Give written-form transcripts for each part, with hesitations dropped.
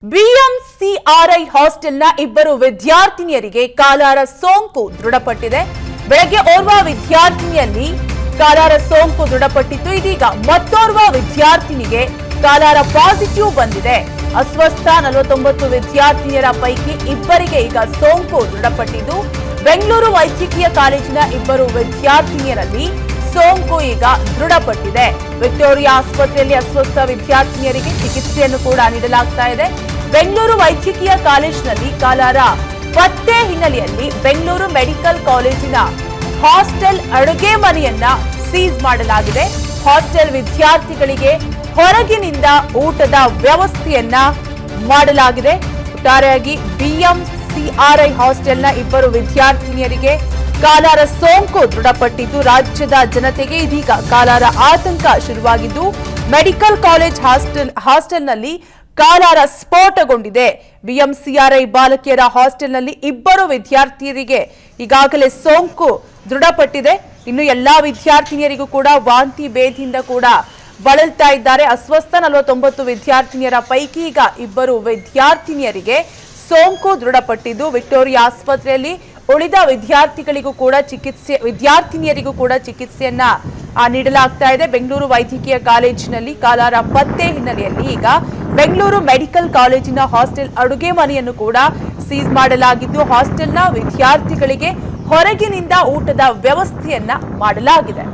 BMCRI ಹಾಸ್ಟೆಲ್ನ ಇಬ್ಬರು ವಿದ್ಯಾರ್ಥಿನಿಯರಿಗೆ cholera ಸೋಂಕು ದೃಢಪಟ್ಟಿದೆ. ಬೆಳಗ್ಗೆ ಓರ್ವ ವಿದ್ಯಾರ್ಥಿನಿಯಲ್ಲಿ ಕಾಲಾರ ಸೋಂಕು ದೃಢಪಟ್ಟಿದ್ದು, ಇದೀಗ ಮತ್ತೋರ್ವ ವಿದ್ಯಾರ್ಥಿನಿಗೆ ಕಾಲಾರ ಪಾಸಿಟಿವ್ ಬಂದಿದೆ. ಅಸ್ವಸ್ಥ 49 ವಿದ್ಯಾರ್ಥಿನಿಯರ ಪೈಕಿ ಇಬ್ಬರಿಗೆ ಈಗ ಸೋಂಕು ದೃಢಪಟ್ಟಿದ್ದು, ಬೆಂಗಳೂರು ವೈದ್ಯಕೀಯ ಕಾಲೇಜಿನ ಇಬ್ಬರು ವಿದ್ಯಾರ್ಥಿನಿಯರಲ್ಲಿ ಸೋಂಕು ಈಗ ದೃಢಪಟ್ಟಿದೆ. ವಿಕ್ಟೋರಿಯಾ ಆಸ್ಪತ್ರೆಯಲ್ಲಿ ಅಸ್ವಸ್ಥ ವಿದ್ಯಾರ್ಥಿನಿಯರಿಗೆ ಚಿಕಿತ್ಸೆಯನ್ನು ಕೂಡ ನೀಡಲಾಗ್ತಾ ಇದೆ. ಬೆಂಗಳೂರು ವೈದ್ಯಕೀಯ ಕಾಲೇಜಿನಲ್ಲಿ ಕಾಲಾರ ಪತ್ತೆ ಹಿನ್ನೆಲೆಯಲ್ಲಿ ಬೆಂಗಳೂರು ಮೆಡಿಕಲ್ ಕಾಲೇಜಿನ ಹಾಸ್ಟೆಲ್ ಅಡುಗೆ ಮನೆಯನ್ನ ಸೀಸ್ ಮಾಡಲಾಗಿದೆ. ಹಾಸ್ಟೆಲ್ ವಿದ್ಯಾರ್ಥಿಗಳಿಗೆ ಹೊರಗಿನಿಂದ ಊಟದ ವ್ಯವಸ್ಥೆಯನ್ನ ಮಾಡಲಾಗಿದೆ. ಒಟ್ಟಾರೆಯಾಗಿ ಬಿಎಂಸಿಆರ್ಐ ಹಾಸ್ಟೆಲ್ನ ಇಬ್ಬರು ವಿದ್ಯಾರ್ಥಿನಿಯರಿಗೆ ಕಾಲಾರ ಸೋಂಕು ದೃಢಪಟ್ಟಿದ್ದು, ರಾಜ್ಯದ ಜನತೆಗೆ ಇದೀಗ ಕಾಲಾರ ಆತಂಕ ಶುರುವಾಗಿದ್ದು, ಮೆಡಿಕಲ್ ಕಾಲೇಜ್ ಹಾಸ್ಟೆಲ್ನಲ್ಲಿ ಕಾಲಾರ ಸ್ಫೋಟಗೊಂಡಿದೆ. ಬಿಎಂಸಿಆರ್ಐ ಬಾಲಕಿಯರ ಹಾಸ್ಟೆಲ್ನಲ್ಲಿ ಇಬ್ಬರು ವಿದ್ಯಾರ್ಥಿಯರಿಗೆ ಈಗಾಗಲೇ ಸೋಂಕು ದೃಢಪಟ್ಟಿದೆ. ಇನ್ನು ಎಲ್ಲಾ ವಿದ್ಯಾರ್ಥಿನಿಯರಿಗೂ ಕೂಡ ವಾಂತಿ ಭೇದಿಯಿಂದ ಕೂಡ ಬಳಲ್ತಾ ಇದ್ದಾರೆ. ಅಸ್ವಸ್ಥ 49 ವಿದ್ಯಾರ್ಥಿನಿಯರ ಪೈಕಿ ಈಗ ಇಬ್ಬರು ವಿದ್ಯಾರ್ಥಿನಿಯರಿಗೆ ಸೋಂಕು ದೃಢಪಟ್ಟಿದ್ದು, ವಿಕ್ಟೋರಿಯಾ ಆಸ್ಪತ್ರೆಯಲ್ಲಿ ಉಳಿದ ವಿದ್ಯಾರ್ಥಿನಿಯರಿಗೂ ಕೂಡ ಚಿಕಿತ್ಸೆಯನ್ನ ನೀಡಲಾಗ್ತಾ ಇದೆ. ಬೆಂಗಳೂರು ವೈದ್ಯಕೀಯ ಕಾಲೇಜಿನಲ್ಲಿ ಕಾಲಾರ ಪತ್ತೆ ಹಿನ್ನೆಲೆಯಲ್ಲಿ ಈಗ ಬೆಂಗಳೂರು ಮೆಡಿಕಲ್ ಕಾಲೇಜಿನ ಹಾಸ್ಟೆಲ್ ಅಡುಗೆ ಮನೆಯನ್ನು ಕೂಡ ಸೀಸ್ ಮಾಡಲಾಗಿದ್ದು, ಹಾಸ್ಟೆಲ್ನ ವಿದ್ಯಾರ್ಥಿಗಳಿಗೆ ಹೊರಗಿನಿಂದ ಊಟದ ವ್ಯವಸ್ಥೆಯನ್ನ ಮಾಡಲಾಗಿದೆ.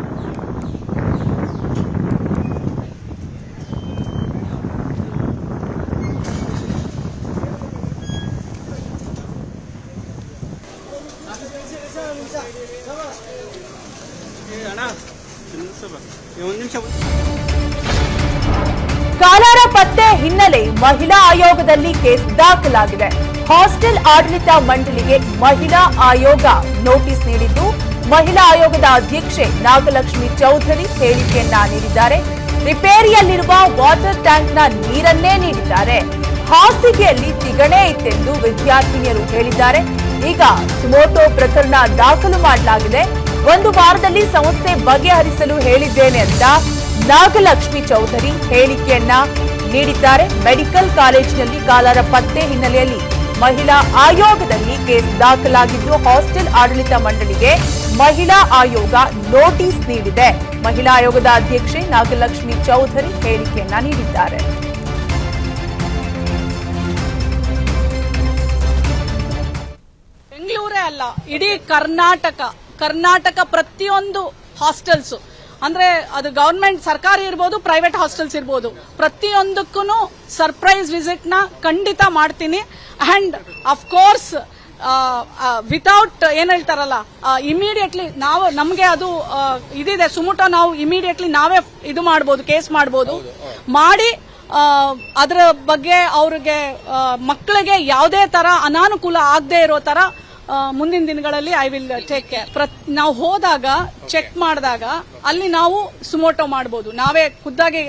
ಕಾಲಾರ ಪತ್ತೆ ಹಿನ್ನೆಲೆ ಮಹಿಳಾ ಆಯೋಗದಲ್ಲಿ ಕೇಸ್ ದಾಖಲಾಗಿದೆ. ಹಾಸ್ಟೆಲ್ ಆಡಳಿತ ಮಂಡಳಿಗೆ ಮಹಿಳಾ ಆಯೋಗ ನೋಟಿಸ್ ನೀಡಿದ್ದು, ಮಹಿಳಾ ಆಯೋಗದ ಅಧ್ಯಕ್ಷೆ ನಾಗಲಕ್ಷ್ಮಿ ಚೌಧರಿ ಹೇಳಿಕೆಯನ್ನ ನೀಡಿದ್ದಾರೆ. ರಿಪೇರಿಯಲ್ಲಿರುವ ವಾಟರ್ ಟ್ಯಾಂಕ್ನ ನೀರನ್ನೇ ನೀಡಿದ್ದಾರೆ. ಹಾಸಿಗೆಯಲ್ಲಿ ತಿಗಣೆ ಇತ್ತೆಂದು ವಿದ್ಯಾರ್ಥಿನಿಯರು ಹೇಳಿದ್ದಾರೆ. ಈಗ ಸುಮೋಟೋ ಪ್ರಕರಣ ದಾಖಲು ಮಾಡಲಾಗಿದೆ. ಒಂದು ವಾರದಲ್ಲಿ ಸಮಸ್ಯೆ ಬಗೆಹರಿಸಲು ಹೇಳಿದ್ದೇನೆ ಅಂತ ನಾಗಲಕ್ಷ್ಮಿ ಚೌಧರಿ ಹೇಳಿಕೆಯನ್ನ ನೀಡಿದ್ದಾರೆ. ಮೆಡಿಕಲ್ ಕಾಲೇಜಿನಲ್ಲಿ ಕಾಲಾರ ಪತ್ತೆ ಹಿನ್ನೆಲೆಯಲ್ಲಿ ಮಹಿಳಾ ಆಯೋಗದಲ್ಲಿ ಕೇಸ್ ದಾಖಲಾಗಿದ್ದು, ಹಾಸ್ಟೆಲ್ ಆಡಳಿತ ಮಂಡಳಿಗೆ ಮಹಿಳಾ ಆಯೋಗ ನೋಟಿಸ್ ನೀಡಿದೆ. ಮಹಿಳಾ ಆಯೋಗದ ಅಧ್ಯಕ್ಷೆ ನಾಗಲಕ್ಷ್ಮಿ ಚೌಧರಿ ಹೇಳಿಕೆಯನ್ನ ನೀಡಿದ್ದಾರೆ. ಬೆಂಗಳೂರೇ ಅಲ್ಲ, ಇಡೀ ಕರ್ನಾಟಕ ಪ್ರತಿಯೊಂದು ಹಾಸ್ಟೆಲ್ಸ್ ಅಂದ್ರೆ ಅದು ಗವರ್ಮೆಂಟ್ ಸರ್ಕಾರಿ ಇರ್ಬೋದು, ಪ್ರೈವೇಟ್ ಹಾಸ್ಟೆಲ್ಸ್ ಇರ್ಬೋದು, ಪ್ರತಿಯೊಂದಕ್ಕೂ ಸರ್ಪ್ರೈಸ್ ವಿಸಿಟ್ ನ ಖಂಡಿತ ಮಾಡ್ತೀನಿ. ಅಂಡ್ ಅಫ್ಕೋರ್ಸ್ ವಿತೌಟ್ ಏನ್ ಹೇಳ್ತಾರಲ್ಲ, ಇಮಿಡಿಯೇಟ್ಲಿ ನಾವು ನಮ್ಗೆ ಅದು ಇದಿದೆ ಸುಮುಟೋ, ನಾವು ಇಮಿಡಿಯೇಟ್ಲಿ ನಾವೇ ಇದು ಮಾಡಬಹುದು, ಕೇಸ್ ಮಾಡಬಹುದು ಮಾಡಿ ಅದರ ಬಗ್ಗೆ ಅವ್ರಿಗೆ ಮಕ್ಕಳಿಗೆ ಯಾವುದೇ ತರ ಅನಾನುಕೂಲ ಆಗದೆ ಇರೋ ತರ ಮುಂದಿನ ದಿನಗಳಲ್ಲಿ ಐ ವಿಲ್ ಟೇಕ್ ಕೇರ್. ನಾವು ಹೋದಾಗ ಚೆಕ್ ಮಾಡಿದಾಗ ಅಲ್ಲಿ ನಾವು ಸುಮೋಟೋ ಮಾಡಬಹುದು, ನಾವೇ ಖುದ್ದಾಗಿ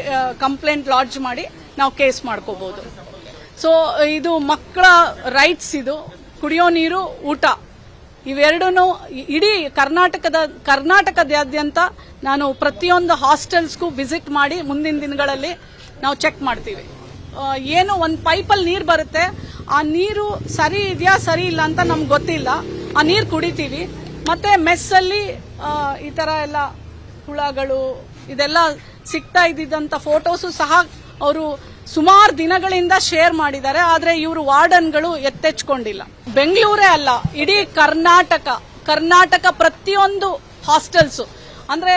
ಕಂಪ್ಲೇಂಟ್ ಲಾಡ್ಜ್ ಮಾಡಿ ನಾವು ಕೇಸ್ ಮಾಡ್ಕೋಬಹುದು. ಸೊ ಇದು ಮಕ್ಕಳ ರೈಟ್ಸ್, ಇದು ಕುಡಿಯೋ ನೀರು, ಊಟ, ಇವೆರಡೂ ಇಡೀ ಕರ್ನಾಟಕದಾದ್ಯಂತ ನಾನು ಪ್ರತಿಯೊಂದು ಹಾಸ್ಟೆಲ್ಸ್ಗೂ ವಿಸಿಟ್ ಮಾಡಿ ಮುಂದಿನ ದಿನಗಳಲ್ಲಿ ನಾವು ಚೆಕ್ ಮಾಡ್ತೀವಿ. ಏನು ಒಂದು ಪೈಪಲ್ಲಿ ನೀರು ಬರುತ್ತೆ, ಆ ನೀರು ಸರಿ ಇದೆಯಾ ಸರಿ ಇಲ್ಲ ಅಂತ ನಮ್ಗೆ ಗೊತ್ತಿಲ್ಲ, ಆ ನೀರು ಕುಡಿತೀವಿ. ಮತ್ತೆ ಮೆಸ್ಸಲ್ಲಿ ಈ ತರ ಎಲ್ಲ ಹುಳಗಳು ಇದೆಲ್ಲ ಸಿಗ್ತಾ ಇದ್ದಿದ್ದಂತ ಫೋಟೋಸು ಸಹ ಅವರು ಸುಮಾರು ದಿನಗಳಿಂದ ಶೇರ್ ಮಾಡಿದ್ದಾರೆ. ಆದ್ರೆ ಇವರು ವಾರ್ಡನ್ಗಳು ಎತ್ತೆಚ್ಕೊಂಡಿಲ್ಲ. ಬೆಂಗಳೂರೇ ಅಲ್ಲ, ಇಡೀ ಕರ್ನಾಟಕ ಪ್ರತಿಯೊಂದು ಹಾಸ್ಟೆಲ್ಸ್ ಅಂದ್ರೆ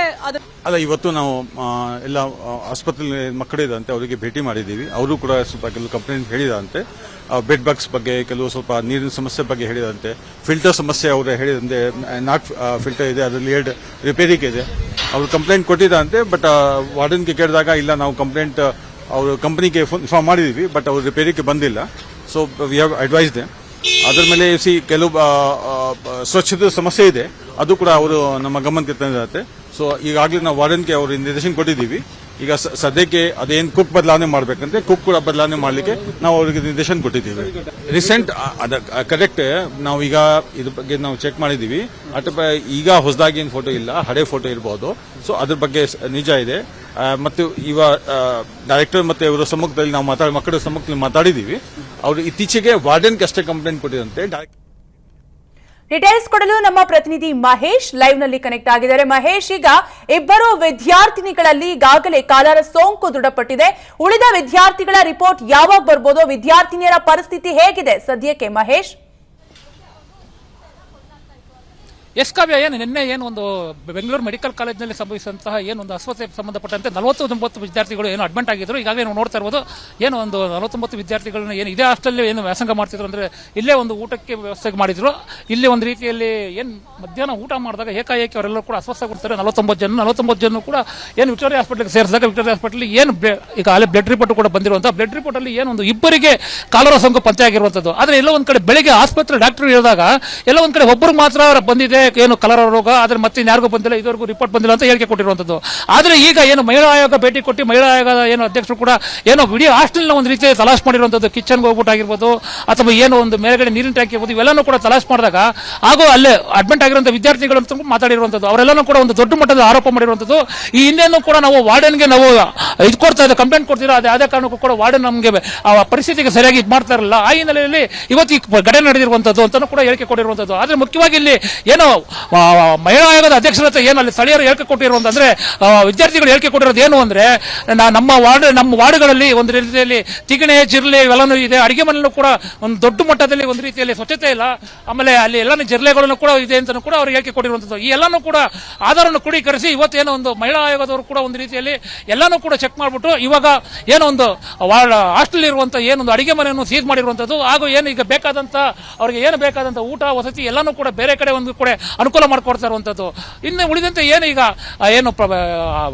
ಅಲ್ಲ, ಇವತ್ತು ನಾವು ಎಲ್ಲ ಆಸ್ಪತ್ರೆ ಮಕ್ಕಳಿದಂತೆ ಅವರಿಗೆ ಭೇಟಿ ಮಾಡಿದ್ದೀವಿ. ಅವರು ಕೂಡ ಸ್ವಲ್ಪ ಕೆಲವು ಕಂಪ್ಲೇಂಟ್ ಹೇಳಿದಂತೆ, ಬೆಡ್ ಬಗ್ಸ್ ಬಗ್ಗೆ, ಕೆಲವು ಸ್ವಲ್ಪ ನೀರಿನ ಸಮಸ್ಯೆ ಬಗ್ಗೆ ಹೇಳಿದಂತೆ, ಫಿಲ್ಟರ್ ಸಮಸ್ಯೆ ಅವರು ಹೇಳಿದಂತೆ, ನಾಟ್ ಫಿಲ್ಟರ್ ಇದೆ, ಅದರಲ್ಲಿ 2 ರಿಪೇರಿಗೆ ಇದೆ, ಅವರು ಕಂಪ್ಲೇಂಟ್ ಕೊಟ್ಟಿದ್ದಂತೆ. ಬಟ್ ವಾರ್ಡನ್ಗೆ ಕೇಳಿದಾಗ ಇಲ್ಲ, ನಾವು ಕಂಪ್ಲೇಂಟ್ ಅವರು ಕಂಪನಿಗೆ ಇನ್ಫಾರ್ಮ್ ಮಾಡಿದೀವಿ, ಬಟ್ ಅವರು ರಿಪೇರಿಗೆ ಬಂದಿಲ್ಲ. ಸೊ ವಿ ಹ್ಯಾವ್ ಅಡ್ವೈಸ್ ದೆ. ಅದರ ಮೇಲೆ ಕೆಲವು ಸ್ವಚ್ಛತೆ ಸಮಸ್ಯೆ ಇದೆ, ಅದು ಕೂಡ ಅವರು ನಮ್ಮ ಗಮನಕ್ಕೆ ತಂದಿರುತ್ತೆ. ಸೊ ಈಗಾಗಲೇ ನಾವು ವಾರ್ಡನ್ಗೆ ಅವರು ನಿರ್ದೇಶನ ಕೊಟ್ಟಿದ್ದೀವಿ. ಈಗ ಸದ್ಯಕ್ಕೆ ಅದೇನು ಕುಕ್ ಬದಲಾವಣೆ ಮಾಡಬೇಕಂತೆ ಕುಕ್ ಕೂಡ ಬದಲಾವಣೆ ಮಾಡಲಿಕ್ಕೆ ನಾವು ಅವರಿಗೆ ನಿರ್ದೇಶನ ಕೊಟ್ಟಿದ್ದೀವಿ. ರೀಸೆಂಟ್ ಕರೆಕ್ಟ್ ನಾವು ಈಗ ಇದ್ರ ಬಗ್ಗೆ ನಾವು ಚೆಕ್ ಮಾಡಿದೀವಿ. ಈಗ ಹೊಸದಾಗಿ ಏನು ಫೋಟೋ ಇಲ್ಲ, ಹಳೆ ಫೋಟೋ ಇರಬಹುದು. ಸೊ ಅದ್ರ ಬಗ್ಗೆ ನಿಜ ಇದೆ. ಮತ್ತು ಡೈರೆಕ್ಟರ್ ಮತ್ತೆ ಇವರ ಸಮ್ಮುಖದಲ್ಲಿ ನಾವು ಮಕ್ಕಳ ಸಮ್ಮುಖದಲ್ಲಿ ಮಾತಾಡಿದೀವಿ. ಅವರು ಇತ್ತೀಚೆಗೆ ವಾರ್ಡನ್ಗೆ ಅಷ್ಟೇ ಕಂಪ್ಲೇಂಟ್ ಕೊಟ್ಟಿದಂತೆ. ಡೀಟೇಲ್ಸ್ ಕೊಡಲು ನಮ್ಮ ಪ್ರತಿನಿಧಿ ಮಹೇಶ್ ಲೈವ್ ನಲ್ಲಿ ಕನೆಕ್ಟ್ ಆಗಿದ್ದಾರೆ. ಮಹೇಶ್, ಈಗ ಇಬ್ಬರು ವಿದ್ಯಾರ್ಥಿನಿಗಳಲ್ಲಿ ಈಗಾಗಲೇ ಕಾಲರ ಸೋಂಕು ದೃಢಪಟ್ಟಿದೆ. ಉಳಿದ ವಿದ್ಯಾರ್ಥಿಗಳ ರಿಪೋರ್ಟ್ ಯಾವಾಗ ಬರ್ಬೋದು? ವಿದ್ಯಾರ್ಥಿನಿಯರ ಪರಿಸ್ಥಿತಿ ಹೇಗಿದೆ ಸದ್ಯಕ್ಕೆ ಮಹೇಶ್? ಎಸ್ ಕಾವ್ಯ, ನಿನ್ನೆ ಒಂದು ಬೆಂಗಳೂರು ಮೆಡಿಕಲ್ ಕಾಲೇಜಿನಲ್ಲಿ ಸಂಭವಿಸಿದಂತಹ ಒಂದು ಅಸ್ವಸ್ಥತೆಗೆ ಸಂಬಂಧಪಟ್ಟಂತೆ 49 ವಿದ್ಯಾರ್ಥಿಗಳು ಅಡ್ಮಿಟ್ ಆಗಿದ್ರು. ಈಗಾಗಲೇ ನಾವು ನೋಡ್ತಾ ಇರ್ಬೋದು, ಒಂದು 49 ವಿದ್ಯಾರ್ಥಿಗಳನ್ನ ಇದೇ ಹಾಸ್ಟೆಲ್ ವ್ಯಾಸಂಗ ಮಾಡ್ತಿದ್ರು. ಅಂದ್ರೆ ಇಲ್ಲೇ ಒಂದು ಊಟಕ್ಕೆ ವ್ಯವಸ್ಥೆ ಮಾಡಿದ್ರು. ಇಲ್ಲಿ ಒಂದು ರೀತಿಯಲ್ಲಿ ಮಧ್ಯಾಹ್ನ ಊಟ ಮಾಡಿದಾಗ ಏಕಾಏಕಿ ಅವರೆಲ್ಲರೂ ಕೂಡ ಅಸ್ವಸ್ಥಗೊಳ್ತಾರೆ. 49 ಜನ ಕೂಡ ವಿಕ್ಟೋರಿಯಾ ಹಾಸ್ಪಿಟಲ್ಗೆ ಸೇರಿಸಿದಾಗ ವಿಕ್ಟೋರಿಯಾ ಹಾಸ್ಪಿಟಲ್ ಈಗ ಅಲ್ಲೇ ಬ್ಲಡ್ ರಿಪೋರ್ಟ್ ಕೂಡ ಬಂದಿರುವಂತಹ ಬ್ಲಡ್ ರಿಪೋರ್ಟ್ ಅಲ್ಲಿ ಇಬ್ಬರಿಗೆ ಕಾಲರ ಸೋಂಕು ಪತ್ತೆ ಆಗಿರುವಂತದ್ದು. ಆದ್ರೆ ಎಲ್ಲ ಒಂದ್ ಕಡೆ ಬೆಳಿಗ್ಗೆ ಆಸ್ಪತ್ರೆ ಡಾಕ್ಟರ್ ಹೇಳಿದಾಗ ಎಲ್ಲ ಒಂದ್ ಕಡೆ ಒಬ್ಬರಿಗೆ ಮಾತ್ರ ಬಂದಿದೆ ಕಲರ ರೋಗ, ಆದ್ರೆ ಮತ್ತೆ ಯಾರಿಗೂ ಬಂದಿಲ್ಲ, ಇದುವರೆಗೂ ರಿಪೋರ್ಟ್ ಬಂದಿಲ್ಲ ಅಂತ ಹೇಳಿಕೆ ಕೊಟ್ಟಿರುವಂತದ್ದು. ಆದ್ರೆ ಈಗ ಮಹಿಳಾ ಆಯೋಗ ಭೇಟಿ ಕೊಟ್ಟು ಮಹಿಳಾ ಆಯೋಗದ ಅಧ್ಯಕ್ಷರು ಕೂಡ ಇಡೀ ಹಾಸ್ಟೆಲ್ನ ಒಂದು ರೀತಿಯ ತಲಾಶ್ ಮಾಡಿರುವಂತದ್ದು. ಕಿಚನ್ಗೆ ಹೋಗ್ಬಿಟ್ಟು ಆಗಿರ್ಬೋದು ಅಥವಾ ಒಂದು ಮೇಲ್ಗಡೆ ನೀರಿನ ಟ್ಯಾಂಕ್ ಇರ್ಬೋದು, ಇವೆಲ್ಲನೂ ಕೂಡ ತಲಾಶ್ ಮಾಡಿದಾಗ ಹಾಗೂ ಅಲ್ಲೇ ಅಡ್ಮಿಟ್ ಆಗಿರುವಂತಹ ವಿದ್ಯಾರ್ಥಿಗಳು ಅಂತ ಮಾತಾಡಿರುವಂತದ್ದು. ಅವರೆಲ್ಲನೂ ಕೂಡ ಒಂದು ದೊಡ್ಡ ಮಟ್ಟದ ಆರೋಪ ಮಾಡಿರುವಂತದ್ದು. ಈ ಹಿಂದೆನೂ ಕೂಡ ನಾವು ವಾರ್ಡನ್ಗೆ ನಾವು ಇದು ಕೊಡ್ತಾ ಇದ್ದ ಕಂಪ್ಲೇಂಟ್ ಕೊಡ್ತೀರಾ, ಅದೇ ಕಾರಣಕ್ಕೂ ಕೂಡ ವಾರ್ಡನ್ ನಮಗೆ ಪರಿಸ್ಥಿತಿಗೆ ಸರಿಯಾಗಿ ಇದು ಮಾಡ್ತಾ ಇರಲಿಲ್ಲ. ಆ ಹಿನ್ನೆಲೆಯಲ್ಲಿ ಇವತ್ತು ಈ ಘಟನೆ ನಡೆದಿರುವಂತದ್ದು ಅಂತಾನು ಕೂಡ ಹೇಳಿಕೆ ಕೊಟ್ಟಿರುವಂತದ್ದು. ಆದ್ರೆ ಮುಖ್ಯವಾಗಿ ಇಲ್ಲಿ ಮಹಿಳಾ ಆಯೋಗದ ಅಧ್ಯಕ್ಷರ ಅಲ್ಲಿ ಸ್ಥಳೀಯರು ಹೇಳಿಕೆ ಕೊಟ್ಟಿರುವಂತಂದ್ರೆ ವಿದ್ಯಾರ್ಥಿಗಳು ಹೇಳಿಕೆ ಕೊಟ್ಟಿರೋದು ಏನು ಅಂದ್ರೆ, ನಮ್ಮ ವಾರ್ಡ್ಗಳಲ್ಲಿ ಒಂದು ರೀತಿಯಲ್ಲಿ ತಿಗಣೆ ಜಿರ್ಲೆ ಇವೆಲ್ಲನೂ ಇದೆ. ಅಡಿಗೆ ಮನೆಯಲ್ಲೂ ಕೂಡ ಒಂದು ದೊಡ್ಡ ಮಟ್ಟದಲ್ಲಿ ಒಂದು ರೀತಿಯಲ್ಲಿ ಸ್ವಚ್ಛತೆ ಇಲ್ಲ. ಆಮೇಲೆ ಅಲ್ಲಿ ಎಲ್ಲಾನು ಜಿರ್ಲೆಗಳನ್ನು ಕೂಡ ಇದೆ ಅಂತ ಕೂಡ ಅವರು ಹೇಳಿಕೆ ಕೊಟ್ಟಿರುವಂತದ್ದು. ಈ ಎಲ್ಲಾನು ಕೂಡ ಆಧಾರವನ್ನು ಕ್ರೋಢೀಕರಿಸಿ ಇವತ್ತೇನೋ ಒಂದು ಮಹಿಳಾ ಆಯೋಗದವರು ಕೂಡ ಒಂದು ರೀತಿಯಲ್ಲಿ ಎಲ್ಲಾನು ಕೂಡ ಚೆಕ್ ಮಾಡಿಬಿಟ್ಟು ಇವಾಗ ಒಂದು ಹಾಸ್ಟೆಲ್ ಇರುವಂತ ಒಂದು ಅಡಿಗೆ ಮನೆಯನ್ನು ಸೀಸ್ ಮಾಡಿರುವಂತದ್ದು. ಹಾಗೂ ಈಗ ಬೇಕಾದಂತ ಅವರಿಗೆ ಬೇಕಾದಂತ ಊಟ ವಸತಿ ಎಲ್ಲಾನು ಕೂಡ ಬೇರೆ ಕಡೆ ಒಂದು ಕೂಡ ಅನುಕೂಲ ಮಾಡಿಕೊಡ್ತಾ ಇರುವಂತದ್ದು. ಇನ್ನು ಉಳಿದಂತೆ ಈಗ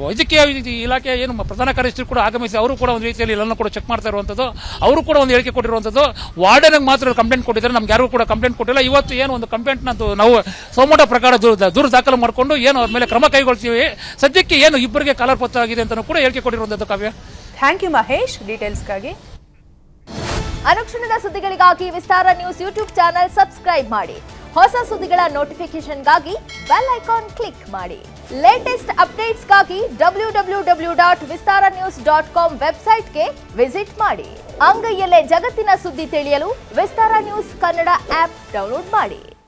ವೈದ್ಯಕೀಯ ಇಲಾಖೆ ಪ್ರಧಾನ ಕಾರ್ಯದರ್ಶಿ ಕೂಡ ಆಗಮಿಸಿ ಅವರು ಕೂಡ ಒಂದು ರೀತಿಯಲ್ಲಿ ಎಲ್ಲಾನು ಕೂಡ ಚೆಕ್ ಮಾಡ್ತಾ ಇರುವಂತದ್ದು. ಅವರು ಕೂಡ ಒಂದು ಹೇಳಿಕೆ ಕೊಟ್ಟಿರುವಂತದ್ದು. ವಾರ್ಡನ್ ಮಾತ್ರ ಕಂಪ್ಲೇಂಟ್ ಕೊಟ್ಟಿದ್ದಾರೆ, ನಮ್ಗೆ ಯಾರು ಕೂಡ ಕಂಪ್ಲೇಂಟ್ ಕೊಟ್ಟಿಲ್ಲ. ಇವತ್ತು ಒಂದು ಕಂಪ್ಲೇಂಟ್ ನಾವು ಸೋಮವಾರ ಪ್ರಕಾರ ದೂರು ದಾಖಲು ಮಾಡಿಕೊಂಡು ಅವ್ರ ಮೇಲೆ ಕ್ರಮ ಕೈಗೊಳ್ತೀವಿ. ಸದ್ಯಕ್ಕೆ ಇಬ್ಬರಿಗೆ ಕಾಲರ್ ಪತ್ರ ಆಗಿದೆ ಅಂತ ಕೂಡ ಹೇಳಿಕೆ ಕೊಟ್ಟಿರುವಂತದ್ದು. ಕಾವ್ಯ, ಥ್ಯಾಂಕ್ ಯು ಮಹೇಶ್ ಡೀಟೇಲ್ಸ್ಗಾಗಿ. ಅನುಕ್ಷಣದ ಸುದ್ದಿಗಳಿಗಾಗಿ ವಿಸ್ತಾರ ನ್ಯೂಸ್ ಯೂಟ್ಯೂಬ್ ಚಾನೆಲ್ ಸಬ್ಸ್ಕ್ರೈಬ್ ಮಾಡಿ. ಹೊಸ ಸುದ್ದಿಗಳ ನೋಟಿಫಿಕೇಶನ್ಗಾಗಿ ಬೆಲ್ ಐಕಾನ್ ಕ್ಲಿಕ್ ಮಾಡಿ. ಲೇಟೆಸ್ಟ್ ಅಪ್ಡೇಟ್ಸ್ಗಾಗಿ www.vistaranews.com ವೆಬ್ಸೈಟ್ಗೆ ವಿಸಿಟ್ ಮಾಡಿ. ಅಂಗೈಯಲ್ಲೇ ಜಗತ್ತಿನ ಸುದ್ದಿ ತಿಳಿಯಲು ವಿಸ್ತಾರ ನ್ಯೂಸ್ ಕನ್ನಡ ಆಪ್ ಡೌನ್ಲೋಡ್ ಮಾಡಿ.